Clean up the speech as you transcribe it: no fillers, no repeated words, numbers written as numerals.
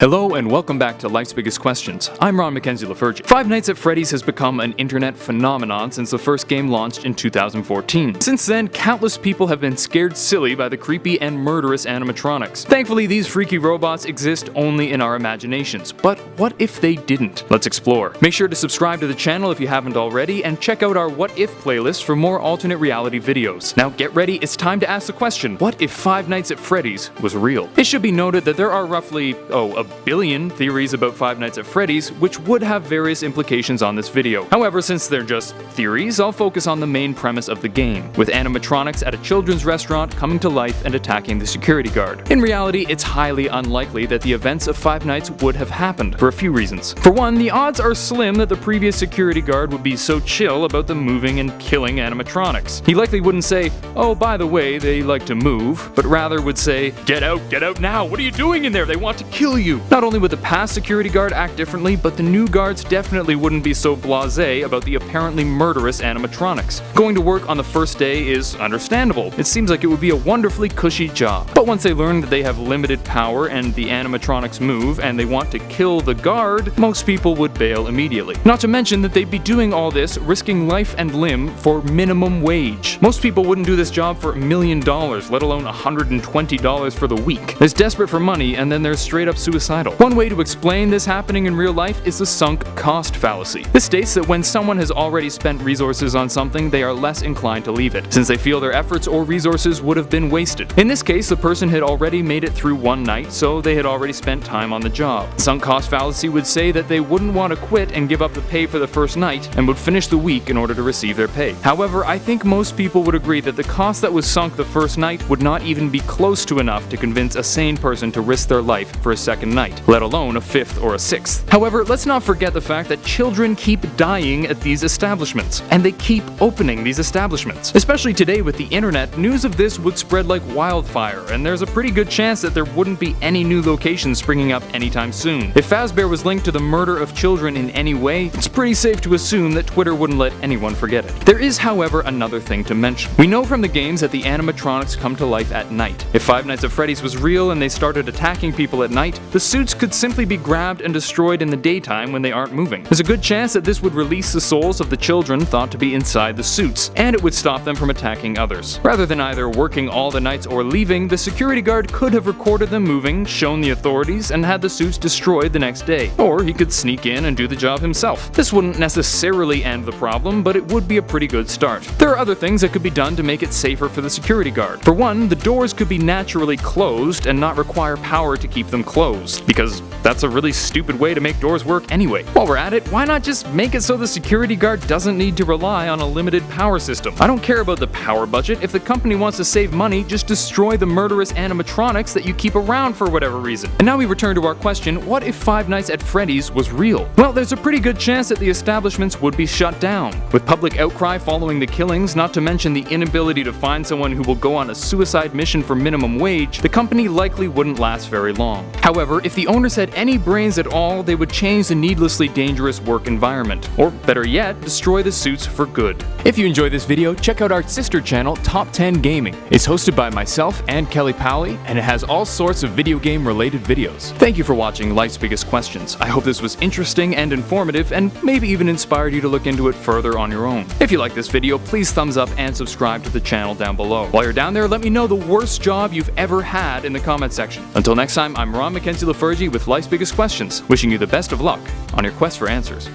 Hello and welcome back to Life's Biggest Questions. I'm Ron Mackenzie Lafergie. Five Nights at Freddy's has become an internet phenomenon since the first game launched in 2014. Since then, countless people have been scared silly by the creepy and murderous animatronics. Thankfully, these freaky robots exist only in our imaginations, but what if they didn't? Let's explore. Make sure to subscribe to the channel if you haven't already, and check out our What If playlist for more alternate reality videos. Now get ready, it's time to ask the question, what if Five Nights at Freddy's was real? It should be noted that there are roughly, a billion theories about Five Nights at Freddy's, which would have various implications on this video. However, since they're just theories, I'll focus on the main premise of the game, with animatronics at a children's restaurant coming to life and attacking the security guard. In reality, it's highly unlikely that the events of Five Nights would have happened, for a few reasons. For one, the odds are slim that the previous security guard would be so chill about the moving and killing animatronics. He likely wouldn't say, "Oh, by the way, they like to move," but rather would say, get out now, what are you doing in there? They want to kill you." Not only would the past security guard act differently, but the new guards definitely wouldn't be so blasé about the apparently murderous animatronics. Going to work on the first day is understandable. It seems like it would be a wonderfully cushy job. But once they learn that they have limited power and the animatronics move and they want to kill the guard, most people would bail immediately. Not to mention that they'd be doing all this risking life and limb for minimum wage. Most people wouldn't do this job for $1 million, let alone $120 for the week. There's desperate for money, and then there's straight up suicidal. One way to explain this happening in real life is the sunk cost fallacy. This states that when someone has already spent resources on something, they are less inclined to leave it, since they feel their efforts or resources would have been wasted. In this case, the person had already made it through one night, so they had already spent time on the job. The sunk cost fallacy would say that they wouldn't want to quit and give up the pay for the first night, and would finish the week in order to receive their pay. However, I think most people would agree that the cost that was sunk the first night would not even be close to enough to convince a sane person to risk their life for a second night, let alone a fifth or a sixth. However, let's not forget the fact that children keep dying at these establishments, and they keep opening these establishments. Especially today with the internet, news of this would spread like wildfire, and there's a pretty good chance that there wouldn't be any new locations springing up anytime soon. If Fazbear was linked to the murder of children in any way, it's pretty safe to assume that Twitter wouldn't let anyone forget it. There is, however, another thing to mention. We know from the games that the animatronics come to life at night. If Five Nights at Freddy's was real and they started attacking people at night, the suits could simply be grabbed and destroyed in the daytime when they aren't moving. There's a good chance that this would release the souls of the children thought to be inside the suits, and it would stop them from attacking others. Rather than either working all the nights or leaving, the security guard could have recorded them moving, shown the authorities, and had the suits destroyed the next day. Or he could sneak in and do the job himself. This wouldn't necessarily end the problem, but it would be a pretty good start. There are other things that could be done to make it safer for the security guard. For one, the doors could be naturally closed and not require power to keep them closed, because that's a really stupid way to make doors work anyway. While we're at it, why not just make it so the security guard doesn't need to rely on a limited power system? I don't care about the power budget. If the company wants to save money, just destroy the murderous animatronics that you keep around for whatever reason. And now we return to our question, what if Five Nights at Freddy's was real? Well, there's a pretty good chance that the establishments would be shut down. With public outcry following the killings, not to mention the inability to find someone who will go on a suicide mission for minimum wage, the company likely wouldn't last very long. However, if the owners had any brains at all, they would change the needlessly dangerous work environment, or better yet, destroy the suits for good. If you enjoyed this video, check out our sister channel, Top 10 Gaming. It's hosted by myself and Kelly Powley, and it has all sorts of video game related videos. Thank you for watching Life's Biggest Questions. I hope this was interesting and informative, and maybe even inspired you to look into it further on your own. If you like this video, please thumbs up and subscribe to the channel down below. While you're down there, let me know the worst job you've ever had in the comment section. Until next time, I'm Ron Mackenzie Lafergie with Life's Biggest Questions, wishing you the best of luck on your quest for answers.